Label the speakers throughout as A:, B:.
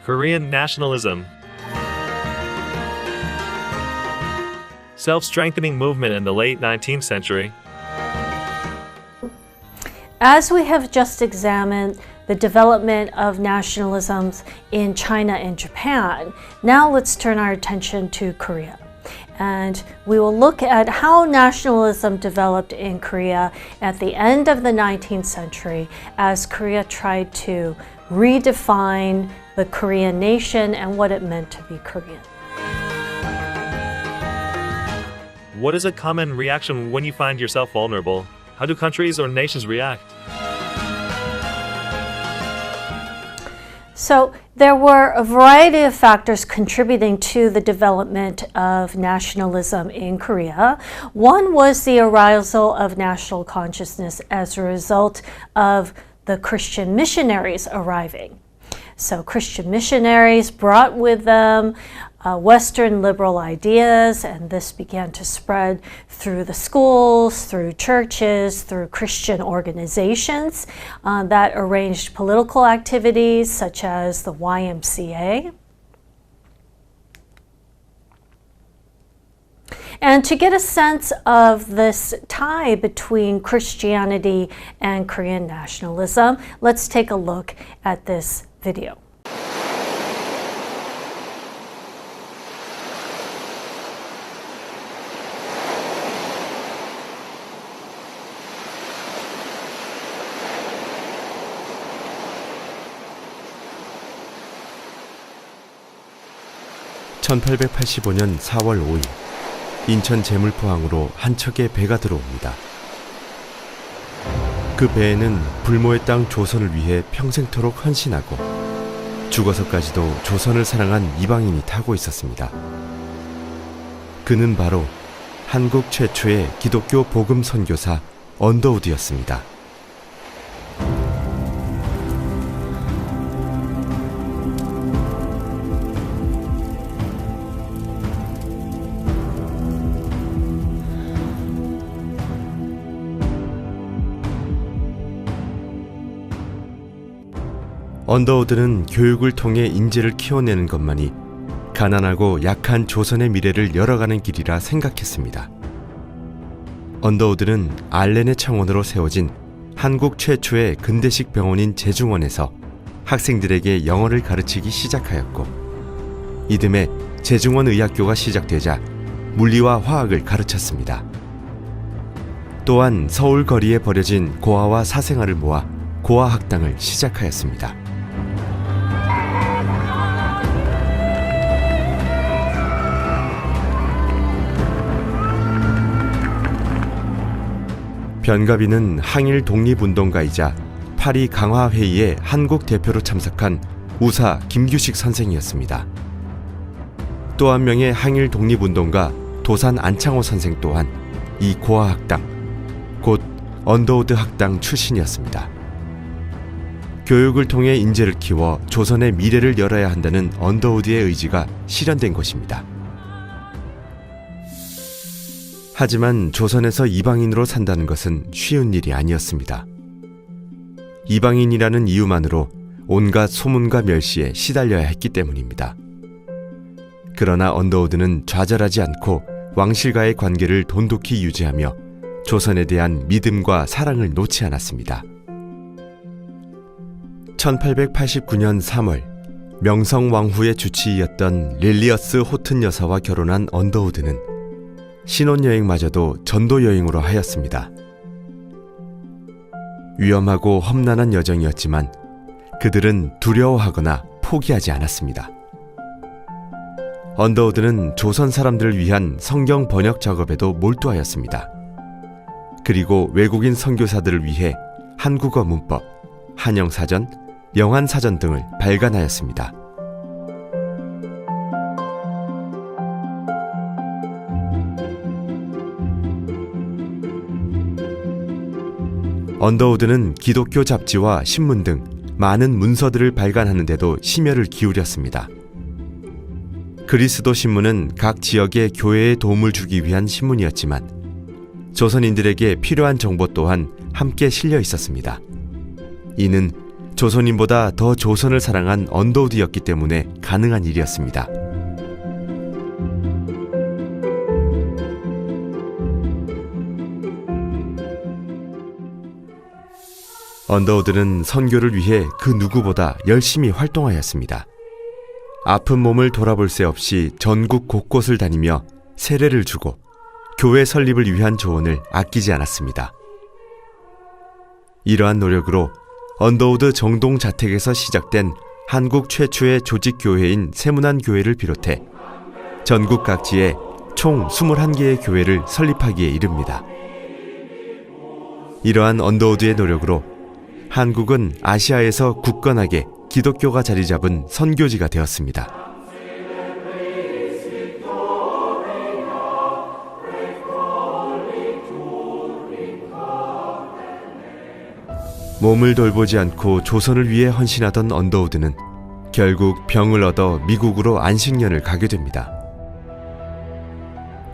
A: Korean nationalism. Self-strengthening movement in the late 19th century.
B: As we have just examined the development of nationalisms in China and Japan, now let's turn our attention to Korea. And we will look at how nationalism developed in Korea at the end of the 19th century as Korea tried to redefine the Korean nation and what it meant to be Korean.
A: What is a common reaction when you find yourself vulnerable? How do countries or nations react?
B: So there were a variety of factors contributing to the development of nationalism in Korea. One was the arousal of national consciousness as a result of the Christian missionaries arriving. So Christian missionaries brought with them Western liberal ideas, and this began to spread through the schools, through churches, through Christian organizations that arranged political activities such as the YMCA. And to get a sense of this tie between Christianity and Korean nationalism, let's take a look at this video.
C: (1885년 4월 5일) 인천 제물포항으로 한 척의 배가 들어옵니다. 그 배에는 불모의 땅 조선을 위해 평생토록 헌신하고 죽어서까지도 조선을 사랑한 이방인이 타고 있었습니다. 그는 바로 한국 최초의 기독교 복음 선교사 언더우드였습니다. 언더우드는 교육을 통해 인재를 키워내는 것만이 가난하고 약한 조선의 미래를 열어가는 길이라 생각했습니다. 언더우드는 알렌의 청원으로 세워진 한국 최초의 근대식 병원인 제중원에서 학생들에게 영어를 가르치기 시작하였고, 이듬해 제중원 의학교가 시작되자 물리와 화학을 가르쳤습니다. 또한 서울 거리에 버려진 고아와 사생아를 모아 고아학당을 시작하였습니다. 변가비는 항일 독립운동가이자 파리 강화회의에 한국 대표로 참석한 우사 김규식 선생이었습니다. 또 한 명의 항일 독립운동가 도산 안창호 선생 또한 이 고아학당, 곧 언더우드 학당 출신이었습니다. 교육을 통해 인재를 키워 조선의 미래를 열어야 한다는 언더우드의 의지가 실현된 것입니다. 하지만 조선에서 이방인으로 산다는 것은 쉬운 일이 아니었습니다. 이방인이라는 이유만으로 온갖 소문과 멸시에 시달려야 했기 때문입니다. 그러나 언더우드는 좌절하지 않고 왕실과의 관계를 돈독히 유지하며 조선에 대한 믿음과 사랑을 놓지 않았습니다. 1889년 3월 명성왕후의 주치의였던 릴리어스 호튼 여사와 결혼한 언더우드는 신혼여행마저도 전도여행으로 하였습니다. 위험하고 험난한 여정이었지만 그들은 두려워하거나 포기하지 않았습니다. 언더우드는 조선 사람들을 위한 성경 번역 작업에도 몰두하였습니다. 그리고 외국인 선교사들을 위해 한국어 문법, 한영사전, 영한사전 등을 발간하였습니다. 언더우드는 기독교 잡지와 신문 등 많은 문서들을 발간하는 데도 심혈을 기울였습니다. 그리스도 신문은 각 지역의 교회에 도움을 주기 위한 신문이었지만 조선인들에게 필요한 정보 또한 함께 실려 있었습니다. 이는 조선인보다 더 조선을 사랑한 언더우드였기 때문에 가능한 일이었습니다. 언더우드는 선교를 위해 그 누구보다 열심히 활동하였습니다. 아픈 몸을 돌아볼 새 없이 전국 곳곳을 다니며 세례를 주고 교회 설립을 위한 조언을 아끼지 않았습니다. 이러한 노력으로 언더우드 정동 자택에서 시작된 한국 최초의 조직교회인 세문안교회를 비롯해 전국 각지에 총 21개의 교회를 설립하기에 이릅니다. 이러한 언더우드의 노력으로 한국은 아시아에서 굳건하게 기독교가 자리 잡은 선교지가 되었습니다. 몸을 돌보지 않고 조선을 위해 헌신하던 언더우드는 결국 병을 얻어 미국으로 안식년을 가게 됩니다.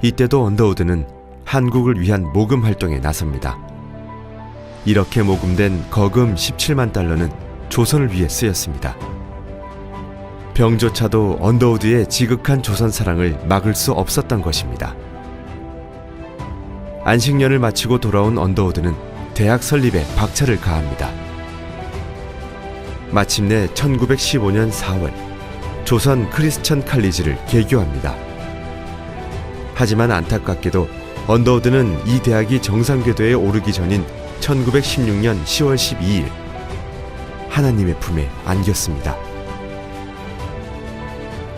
C: 이때도 언더우드는 한국을 위한 모금 활동에 나섭니다. 이렇게 모금된 거금 17만 달러는 조선을 위해 쓰였습니다. 병조차도 언더우드의 지극한 조선 사랑을 막을 수 없었던 것입니다. 안식년을 마치고 돌아온 언더우드는 대학 설립에 박차를 가합니다. 마침내 1915년 4월 조선 크리스천 칼리지를 개교합니다. 하지만 안타깝게도 언더우드는 이 대학이 정상궤도에 오르기 전인 1916년 10월 12일 하나님의 품에 안겼습니다.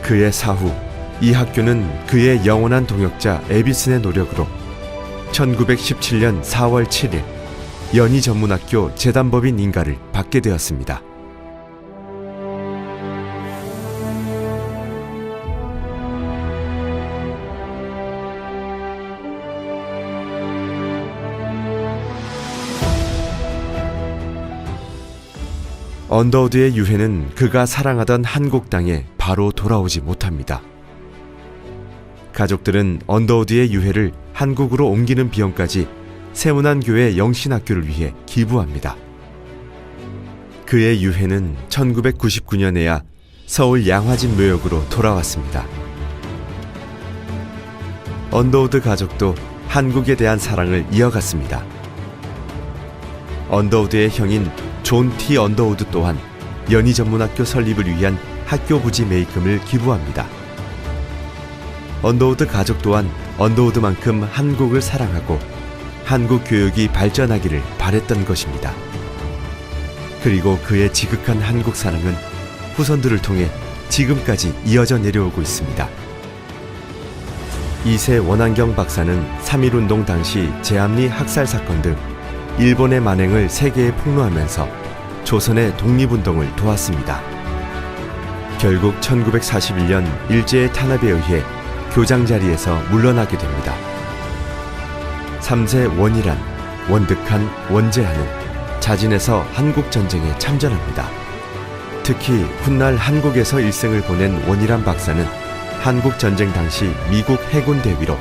C: 그의 사후 이 학교는 그의 영원한 동역자 에비슨의 노력으로 1917년 4월 7일 연희전문학교 재단법인 인가를 받게 되었습니다. 언더우드의 유해는 그가 사랑하던 한국 땅에 바로 돌아오지 못합니다. 가족들은 언더우드의 유해를 한국으로 옮기는 비용까지 세문안교회 영신학교를 위해 기부합니다. 그의 유해는 1999년에야 서울 양화진 묘역으로 돌아왔습니다. 언더우드 가족도 한국에 대한 사랑을 이어갔습니다. 언더우드의 형인 존 T. 언더우드 또한 연희전문학교 설립을 위한 학교 부지 매입금을 기부합니다. 언더우드 가족 또한 언더우드만큼 한국을 사랑하고 한국 교육이 발전하기를 바랬던 것입니다. 그리고 그의 지극한 한국 사랑은 후손들을 통해 지금까지 이어져 내려오고 있습니다. 이세 원한경 박사는 3.1운동 당시 제암리 학살 사건 등 일본의 만행을 세계에 폭로하면서 조선의 독립운동을 도왔습니다. 결국 1941년 일제의 탄압에 의해 교장 자리에서 물러나게 됩니다. 3세 원이란, 원득한, 원재하는 자진해서 한국전쟁에 참전합니다. 특히 훗날 한국에서 일생을 보낸 원이란 박사는 한국전쟁 당시 미국 해군 대위로,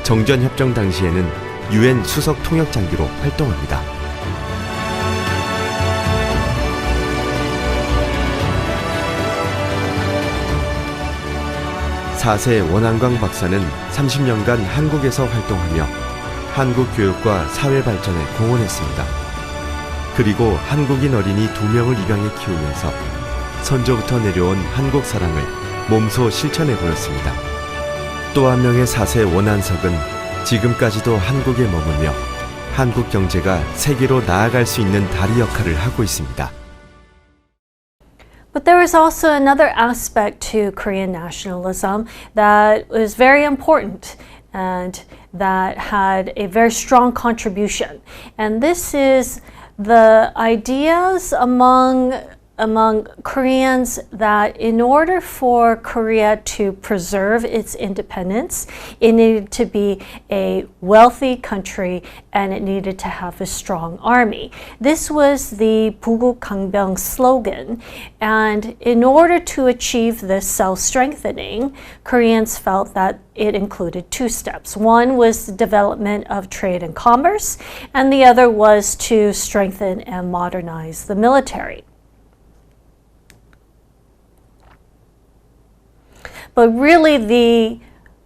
C: 정전협정 당시에는 UN 수석 통역장교로 활동합니다. 4세 원한광 박사는 30년간 한국에서 활동하며 한국 교육과 사회 발전에 공헌했습니다. 그리고 한국인 어린이 2명을 입양해 키우면서 선조부터 내려온 한국 사랑을 몸소 실천해 보였습니다. 또 한 명의 4세 원한석은 지금까지도 한국에 머물며 한국 경제가 세계로 나아갈 수 있는 다리 역할을 하고 있습니다.
B: But there is also another aspect to Korean nationalism that was very important and that had a very strong contribution. And this is the ideas among Koreans that in order for Korea to preserve its independence, it needed to be a wealthy country and it needed to have a strong army. This was the 부국 강병 slogan, and in order to achieve this self-strengthening, Koreans felt that it included two steps. One was the development of trade and commerce, and the other was to strengthen and modernize the military. but really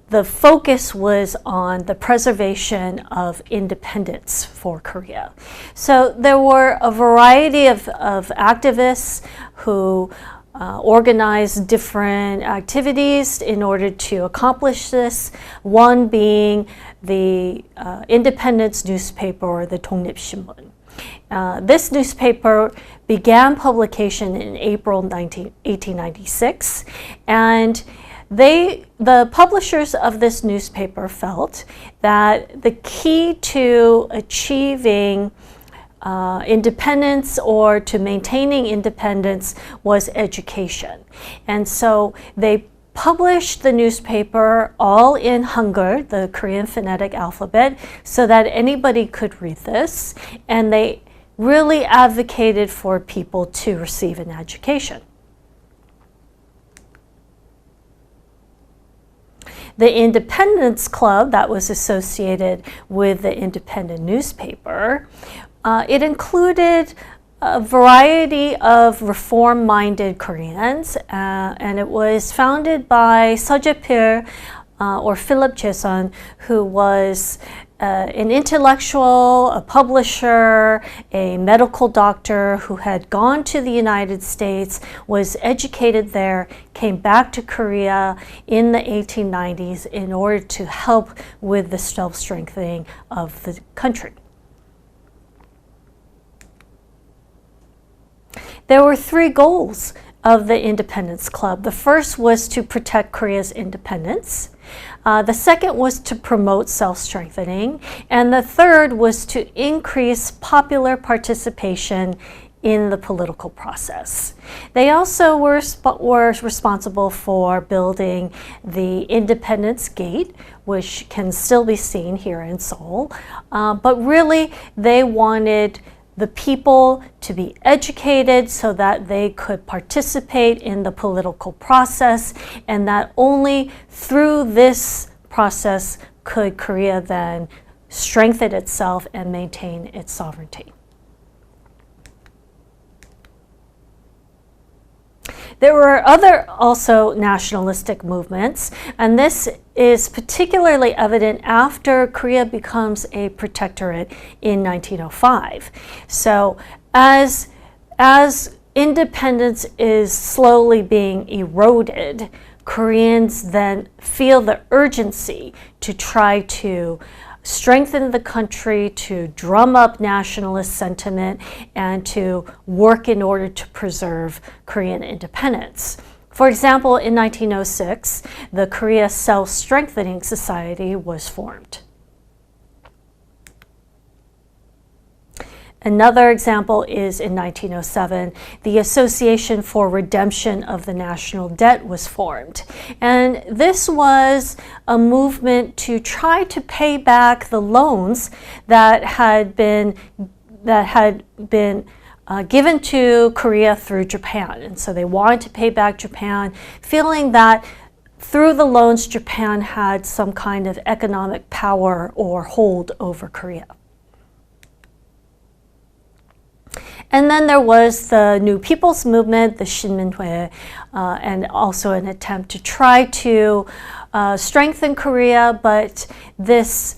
B: the focus was on the preservation of independence for Korea. So there were a variety of activists who organized different activities in order to accomplish this, one being the independence newspaper, or the 독립신문. This newspaper began publication in April 1896, and the publishers of this newspaper felt that the key to achieving independence, or to maintaining independence, was education. And so they published the newspaper all in Hangul, the Korean phonetic alphabet, so that anybody could read this, and they really advocated for people to receive an education. The Independence Club that was associated with the independent newspaper, it included a variety of reform-minded Koreans, and it was founded by Sejepil, or Philip Jaesun, who was an intellectual, a publisher, a medical doctor who had gone to the United States, was educated there, came back to Korea in the 1890s in order to help with the self-strengthening of the country. There were three goals of the Independence Club. The first was to protect Korea's independence. The second was to promote self-strengthening. And the third was to increase popular participation in the political process. They also were responsible for building the Independence Gate, which can still be seen here in Seoul. But really, they wanted the people to be educated so that they could participate in the political process, and that only through this process could Korea then strengthen itself and maintain its sovereignty. There were other also nationalistic movements, and this is particularly evident after Korea becomes a protectorate in 1905. So as independence is slowly being eroded, Koreans then feel the urgency to try to strengthen the country, to drum up nationalist sentiment, and to work in order to preserve Korean independence. For example, in 1906, the Korea Self-Strengthening Society was formed. Another example is in 1907, the Association for Redemption of the National Debt was formed. And this was a movement to try to pay back the loans that had been given to Korea through Japan. And so they wanted to pay back Japan, feeling that through the loans, Japan had some kind of economic power or hold over Korea. And then there was the New People's Movement, the Shinminhue, and also an attempt to try to strengthen Korea, but this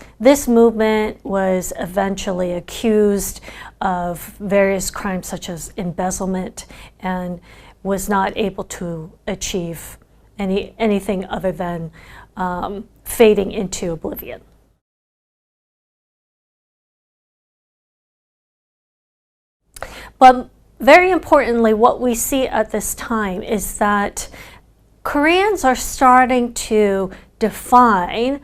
B: movement was eventually accused of various crimes such as embezzlement and was not able to achieve anything other than fading into oblivion. But very importantly, what we see at this time is that Koreans are starting to define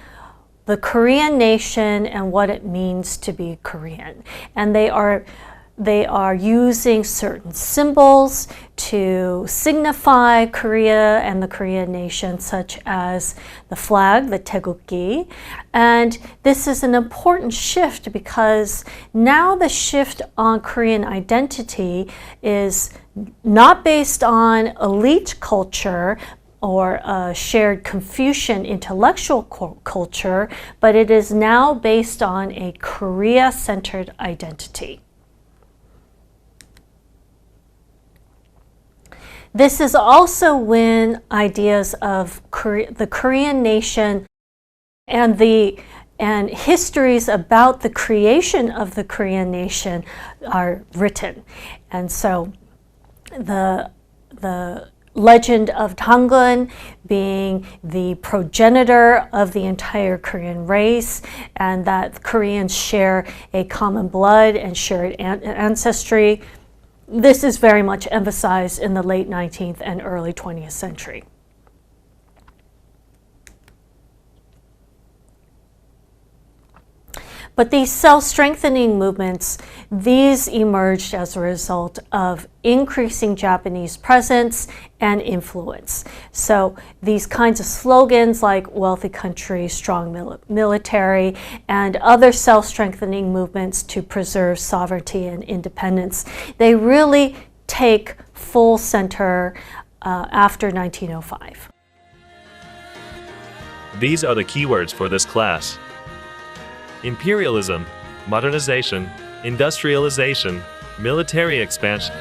B: the Korean nation and what it means to be Korean. And they are using certain symbols to signify Korea and the Korean nation, such as the flag, the Taegukgi. And this is an important shift because now the shift on Korean identity is not based on elite culture or a shared Confucian intellectual culture, but it is now based on a Korea-centered identity. This is also when ideas of the Korean nation and histories about the creation of the Korean nation are written. And so the legend of Dangun being the progenitor of the entire Korean race, and that Koreans share a common blood and shared ancestry. This is very much emphasized in the late 19th and early 20th century. But these self-strengthening movements, these emerged as a result of increasing Japanese presence and influence. So these kinds of slogans like wealthy country, strong military, and other self-strengthening movements to preserve sovereignty and independence, they really take full center after 1905.
A: These are the keywords for this class: imperialism, modernization, industrialization, military expansion,